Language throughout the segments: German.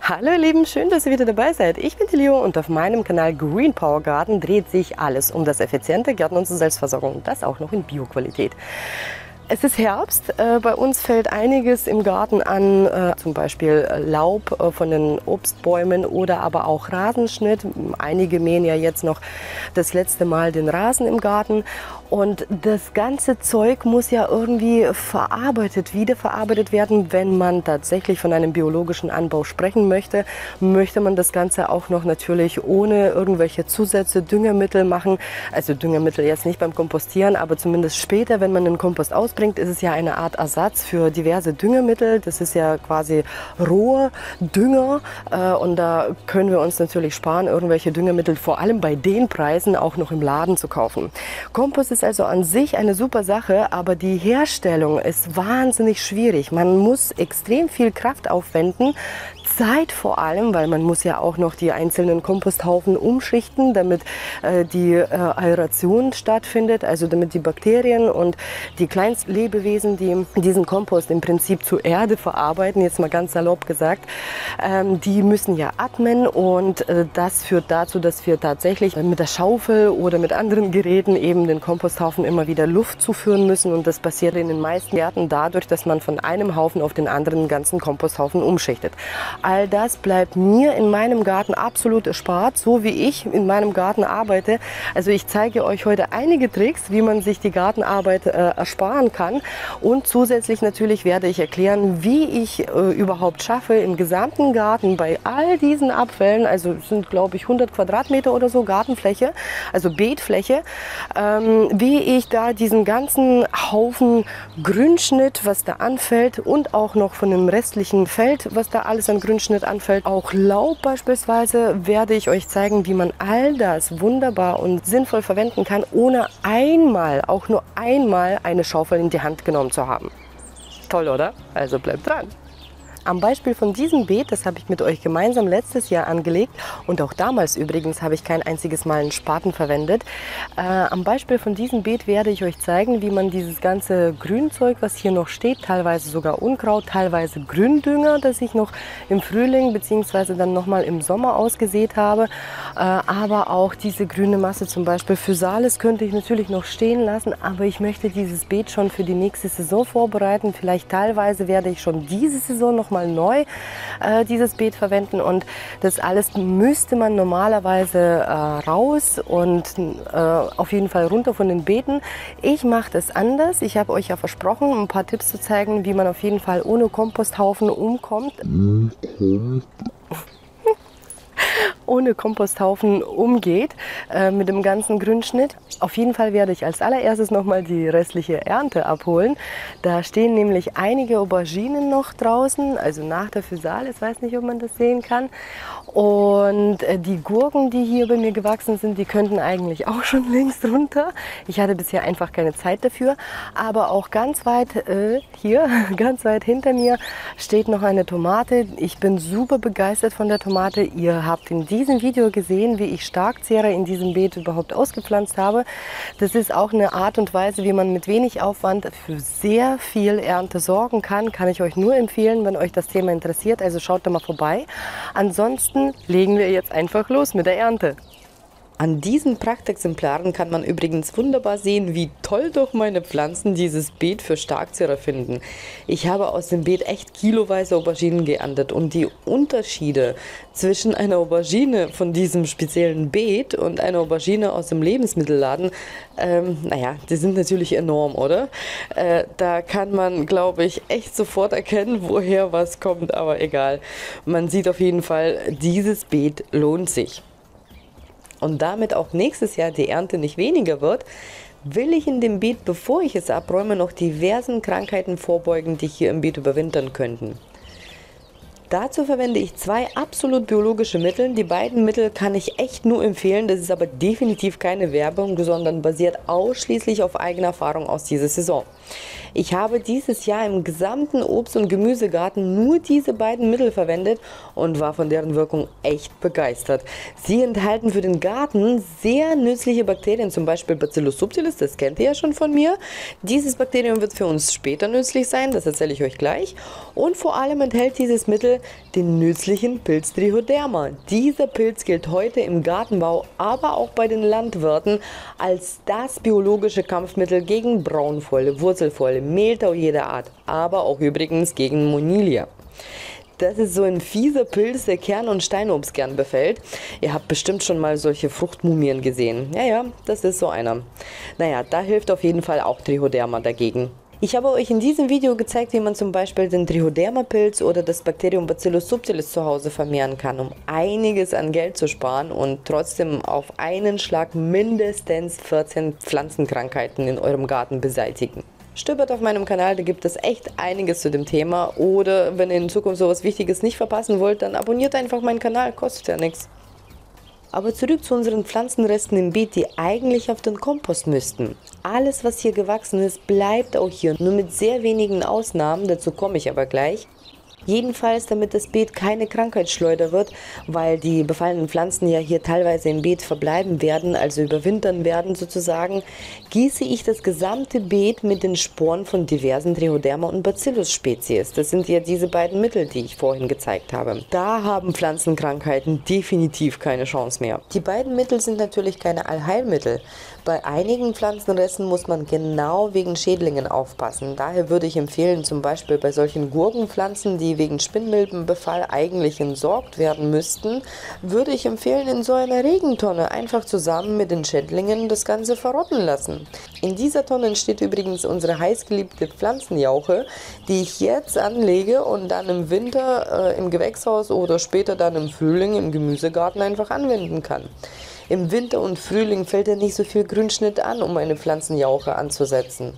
Hallo ihr Lieben, schön, dass ihr wieder dabei seid. Ich bin die Leo und auf meinem Kanal Green Power Garden dreht sich alles um das effiziente Gärtnern zur Selbstversorgung und das auch noch in Bioqualität. Es ist Herbst, bei uns fällt einiges im Garten an, zum Beispiel Laub von den Obstbäumen oder aber auch Rasenschnitt. Einige mähen ja jetzt noch das letzte Mal den Rasen im Garten und das ganze Zeug muss ja irgendwie wiederverarbeitet werden. Wenn man tatsächlich von einem biologischen Anbau sprechen möchte, möchte man das Ganze auch noch natürlich ohne irgendwelche Zusätze, Düngemittel machen. Also Düngemittel jetzt nicht beim Kompostieren, aber zumindest später, wenn man den Kompost ausbringt, ist es ja eine Art Ersatz für diverse Düngemittel. Das ist ja quasi roher Dünger und da können wir uns natürlich sparen, irgendwelche Düngemittel vor allem bei den Preisen auch noch im Laden zu kaufen. Kompost ist also an sich eine super Sache, aber die Herstellung ist wahnsinnig schwierig. Man muss extrem viel Kraft aufwenden, Zeit vor allem, weil man muss ja auch noch die einzelnen Komposthaufen umschichten, damit die Aeration stattfindet, also damit die Bakterien und die Kleinstlebewesen, die diesen Kompost im Prinzip zur Erde verarbeiten, jetzt mal ganz salopp gesagt, die müssen ja atmen und das führt dazu, dass wir tatsächlich mit der Schaufel oder mit anderen Geräten eben den Komposthaufen immer wieder Luft zuführen müssen und das passiert in den meisten Gärten dadurch, dass man von einem Haufen auf den anderen ganzen Komposthaufen umschichtet. All das bleibt mir in meinem Garten absolut erspart, so wie ich in meinem Garten arbeite. Also ich zeige euch heute einige Tricks, wie man sich die Gartenarbeit ersparen kann. Und zusätzlich natürlich werde ich erklären, wie ich überhaupt schaffe, im gesamten Garten bei all diesen Abfällen, also es sind glaube ich 100 Quadratmeter oder so Gartenfläche, also Beetfläche, wie ich da diesen ganzen Haufen Grünschnitt, was da anfällt und auch noch von dem restlichen Feld, was da alles an Grünschnitt anfällt, auch Laub beispielsweise, werde ich euch zeigen, wie man all das wunderbar und sinnvoll verwenden kann, ohne einmal, auch nur einmal eine Schaufel in die Hand genommen zu haben. Toll, oder? Also bleibt dran! Am Beispiel von diesem Beet, das habe ich mit euch gemeinsam letztes Jahr angelegt und auch damals übrigens habe ich kein einziges Mal einen Spaten verwendet. Am Beispiel von diesem Beet werde ich euch zeigen, wie man dieses ganze Grünzeug, was hier noch steht, teilweise sogar Unkraut, teilweise Gründünger, das ich noch im Frühling bzw. dann nochmal im Sommer ausgesät habe, aber auch diese grüne Masse zum Beispiel Physalis könnte ich natürlich noch stehen lassen, aber ich möchte dieses Beet schon für die nächste Saison vorbereiten. Vielleicht teilweise werde ich schon diese Saison noch mal neu dieses Beet verwenden und das alles müsste man normalerweise raus und auf jeden Fall runter von den Beeten. Ich mache das anders. Ich habe euch ja versprochen, ein paar Tipps zu zeigen, wie man auf jeden Fall ohne Komposthaufen ohne Komposthaufen umgeht mit dem ganzen Grünschnitt. Auf jeden Fall werde ich als allererstes nochmal die restliche Ernte abholen. Da stehen nämlich einige Auberginen noch draußen, also nach der Physalis, weiß nicht, ob man das sehen kann. Und die Gurken, die hier bei mir gewachsen sind, die könnten eigentlich auch schon längst runter. Ich hatte bisher einfach keine Zeit dafür. Aber auch ganz weit hier, ganz weit hinter mir, steht noch eine Tomate. Ich bin super begeistert von der Tomate. Ihr habt in diesem Video gesehen, wie ich Starkzehrer in diesem Beet überhaupt ausgepflanzt habe. Das ist auch eine Art und Weise, wie man mit wenig Aufwand für sehr viel Ernte sorgen kann. Kann ich euch nur empfehlen, wenn euch das Thema interessiert. Also schaut da mal vorbei. Ansonsten legen wir jetzt einfach los mit der Ernte. An diesen Prachtexemplaren kann man übrigens wunderbar sehen, wie toll doch meine Pflanzen dieses Beet für Starkzehrer finden. Ich habe aus dem Beet echt kiloweise Auberginen geerntet und die Unterschiede zwischen einer Aubergine von diesem speziellen Beet und einer Aubergine aus dem Lebensmittelladen, naja, die sind natürlich enorm, oder? Da kann man, glaube ich, echt sofort erkennen, woher was kommt, aber egal. Man sieht auf jeden Fall, dieses Beet lohnt sich. Und damit auch nächstes Jahr die Ernte nicht weniger wird, will ich in dem Beet, bevor ich es abräume, noch diversen Krankheiten vorbeugen, die hier im Beet überwintern könnten. Dazu verwende ich zwei absolut biologische Mittel. Die beiden Mittel kann ich echt nur empfehlen. Das ist aber definitiv keine Werbung, sondern basiert ausschließlich auf eigener Erfahrung aus dieser Saison. Ich habe dieses Jahr im gesamten Obst- und Gemüsegarten nur diese beiden Mittel verwendet und war von deren Wirkung echt begeistert. Sie enthalten für den Garten sehr nützliche Bakterien, zum Beispiel Bacillus subtilis, das kennt ihr ja schon von mir. Dieses Bakterium wird für uns später nützlich sein, das erzähle ich euch gleich. Und vor allem enthält dieses Mittel den nützlichen Pilz Trichoderma. Dieser Pilz gilt heute im Gartenbau, aber auch bei den Landwirten als das biologische Kampfmittel gegen Braunfäule, Wurzelfäule, Mehltau jeder Art, aber auch übrigens gegen Monilia. Das ist so ein fieser Pilz, der Kern- und Steinobst gern befällt. Ihr habt bestimmt schon mal solche Fruchtmumien gesehen. Ja, das ist so einer. Naja, da hilft auf jeden Fall auch Trichoderma dagegen. Ich habe euch in diesem Video gezeigt, wie man zum Beispiel den Trichoderma-Pilz oder das Bakterium Bacillus subtilis zu Hause vermehren kann, um einiges an Geld zu sparen und trotzdem auf einen Schlag mindestens 14 Pflanzenkrankheiten in eurem Garten beseitigen. Stöbert auf meinem Kanal, da gibt es echt einiges zu dem Thema. Oder wenn ihr in Zukunft sowas Wichtiges nicht verpassen wollt, dann abonniert einfach meinen Kanal, kostet ja nichts. Aber zurück zu unseren Pflanzenresten im Beet, die eigentlich auf den Kompost müssten. Alles, was hier gewachsen ist, bleibt auch hier, nur mit sehr wenigen Ausnahmen, dazu komme ich aber gleich. Jedenfalls, damit das Beet keine Krankheitsschleuder wird, weil die befallenen Pflanzen ja hier teilweise im Beet verbleiben werden, also überwintern werden sozusagen, gieße ich das gesamte Beet mit den Sporen von diversen Trichoderma- und Bacillus-Spezies. Das sind ja diese beiden Mittel, die ich vorhin gezeigt habe. Da haben Pflanzenkrankheiten definitiv keine Chance mehr. Die beiden Mittel sind natürlich keine Allheilmittel. Bei einigen Pflanzenresten muss man genau wegen Schädlingen aufpassen. Daher würde ich empfehlen, zum Beispiel bei solchen Gurkenpflanzen, die wegen Spinnmilbenbefall eigentlich entsorgt werden müssten, würde ich empfehlen, in so einer Regentonne einfach zusammen mit den Schädlingen das Ganze verrotten lassen. In dieser Tonne entsteht übrigens unsere heißgeliebte Pflanzenjauche, die ich jetzt anlege und dann im Winter im Gewächshaus oder später dann im Frühling im Gemüsegarten einfach anwenden kann. Im Winter und Frühling fällt ja nicht so viel Grünschnitt an, um eine Pflanzenjauche anzusetzen.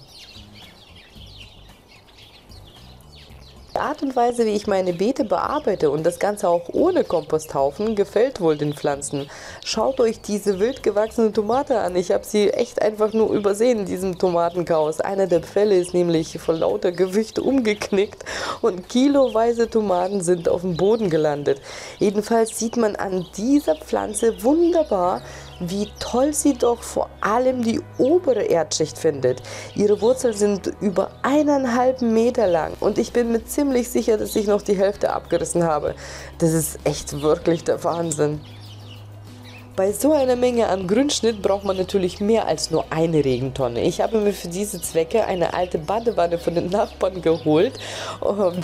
Die Art und Weise, wie ich meine Beete bearbeite und das Ganze auch ohne Komposthaufen, gefällt wohl den Pflanzen. Schaut euch diese wild gewachsene Tomate an. Ich habe sie echt einfach nur übersehen in diesem Tomatenchaos. Einer der Pfähle ist nämlich vor lauter Gewicht umgeknickt und kiloweise Tomaten sind auf dem Boden gelandet. Jedenfalls sieht man an dieser Pflanze wunderbar, wie toll sie doch vor allem die obere Erdschicht findet. Ihre Wurzeln sind über 1,5 Meter lang und ich bin mir ziemlich sicher, dass ich noch die Hälfte abgerissen habe. Das ist echt wirklich der Wahnsinn. Bei so einer Menge an Grünschnitt braucht man natürlich mehr als nur eine Regentonne. Ich habe mir für diese Zwecke eine alte Badewanne von den Nachbarn geholt,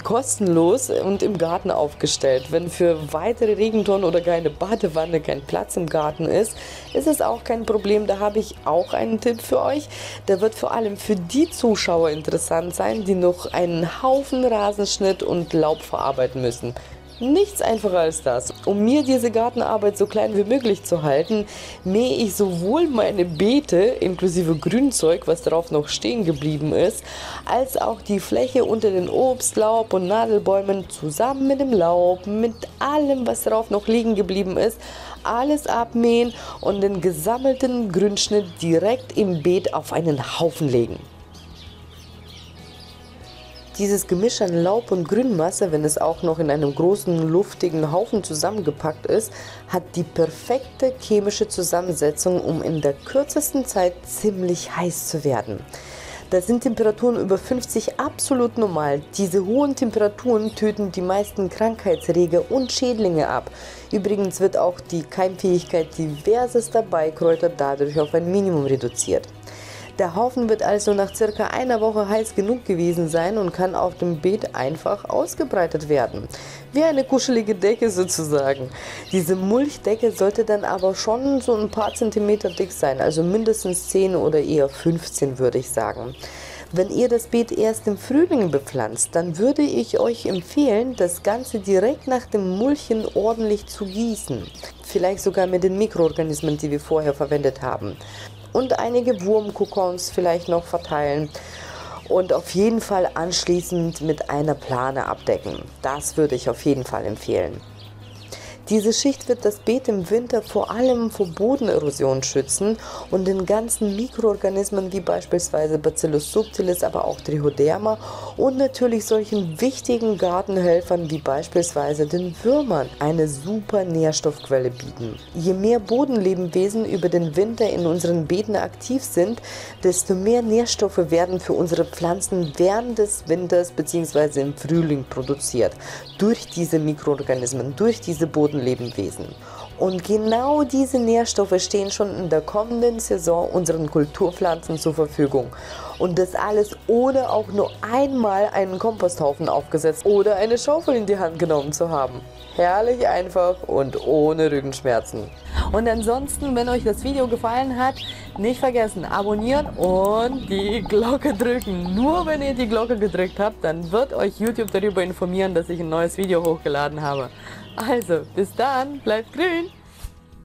kostenlos und im Garten aufgestellt. Wenn für weitere Regentonnen oder keine Badewanne kein Platz im Garten ist, ist es auch kein Problem. Da habe ich auch einen Tipp für euch. Der wird vor allem für die Zuschauer interessant sein, die noch einen Haufen Rasenschnitt und Laub verarbeiten müssen. Nichts einfacher als das. Um mir diese Gartenarbeit so klein wie möglich zu halten, mähe ich sowohl meine Beete, inklusive Grünzeug, was darauf noch stehen geblieben ist, als auch die Fläche unter den Obst-, Laub- und Nadelbäumen zusammen mit dem Laub, mit allem, was darauf noch liegen geblieben ist, alles abmähen und den gesammelten Grünschnitt direkt im Beet auf einen Haufen legen. Dieses Gemisch an Laub und Grünmasse, wenn es auch noch in einem großen, luftigen Haufen zusammengepackt ist, hat die perfekte chemische Zusammensetzung, um in der kürzesten Zeit ziemlich heiß zu werden. Da sind Temperaturen über 50 absolut normal. Diese hohen Temperaturen töten die meisten Krankheitserreger und Schädlinge ab. Übrigens wird auch die Keimfähigkeit diversester Beikräuter dadurch auf ein Minimum reduziert. Der Haufen wird also nach circa einer Woche heiß genug gewesen sein und kann auf dem Beet einfach ausgebreitet werden. Wie eine kuschelige Decke sozusagen. Diese Mulchdecke sollte dann aber schon so ein paar Zentimeter dick sein, also mindestens 10 oder eher 15 würde ich sagen. Wenn ihr das Beet erst im Frühling bepflanzt, dann würde ich euch empfehlen, das Ganze direkt nach dem Mulchen ordentlich zu gießen. Vielleicht sogar mit den Mikroorganismen, die wir vorher verwendet haben. Und einige Wurmkokons vielleicht noch verteilen und auf jeden Fall anschließend mit einer Plane abdecken. Das würde ich auf jeden Fall empfehlen. Diese Schicht wird das Beet im Winter vor allem vor Bodenerosion schützen und den ganzen Mikroorganismen wie beispielsweise Bacillus subtilis, aber auch Trichoderma und natürlich solchen wichtigen Gartenhelfern wie beispielsweise den Würmern eine super Nährstoffquelle bieten. Je mehr Bodenlebewesen über den Winter in unseren Beeten aktiv sind, desto mehr Nährstoffe werden für unsere Pflanzen während des Winters bzw. im Frühling produziert. Durch diese Mikroorganismen, durch diese Bodenlebewesen. Und genau diese Nährstoffe stehen schon in der kommenden Saison unseren Kulturpflanzen zur Verfügung. Und das alles ohne auch nur einmal einen Komposthaufen aufgesetzt oder eine Schaufel in die Hand genommen zu haben. Herrlich einfach und ohne Rückenschmerzen. Und ansonsten, wenn euch das Video gefallen hat, nicht vergessen, abonnieren und die Glocke drücken. Nur wenn ihr die Glocke gedrückt habt, dann wird euch YouTube darüber informieren, dass ich ein neues Video hochgeladen habe. Also, bis dann, bleibt grün!